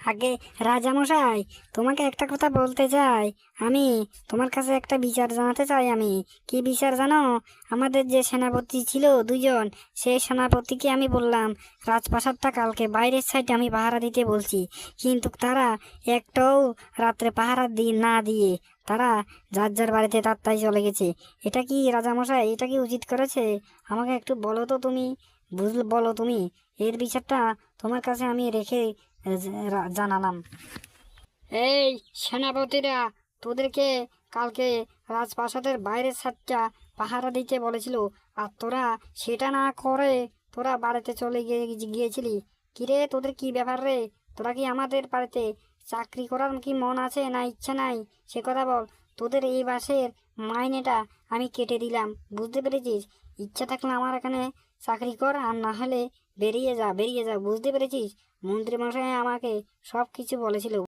আগে রাজামশাই, তোমাকে একটা কথা বলতে চাই। আমি তোমার কাছে একটা বিচার জানাতে চাই। আমি কি বিচার জানো? আমাদের যে সেনাপতি ছিল দুজন, সেই সেনাপতিকে আমি বললাম রাজপ্রাসাদটা কালকে বাইরের সাইডে আমি পাহারা দিতে বলছি, কিন্তু তারা একটাও রাত্রে পাহারা না দিয়ে তারা যার যার বাড়িতে তাই চলে গেছে। এটা কি রাজামশাই, এটা কি উচিত করেছে? আমাকে একটু বলো তো তুমি, বলো তুমি। এর বিচারটা তোমার কাছে আমি রেখে জানালাম। এই সেনাপতিরা তোদেরকে কালকে রাজপ্রাসাদের বাইরের সাইডটা পাহারা দিতে বলেছিল, আর তোরা সেটা না করে তোরা বাড়িতে চলে গিয়েছিলি। কিরে, তোদের কি ব্যাপার রে? তোরা কি আমাদের বাড়িতে চাকরি করার কি মন আছে না ইচ্ছা নাই, সে কথা বল। তোদের এই মাসের মাইনেটা আমি কেটে দিলাম, বুঝতে পেরেছিস? ইচ্ছা থাকলে আমার এখানে চাকরি কর, আর না হলে বেরিয়ে যা, বেরিয়ে যা, বুঝতে পেরেছিস? মন্ত্রী মশাই আমাকে সব কিছু বলেছিল।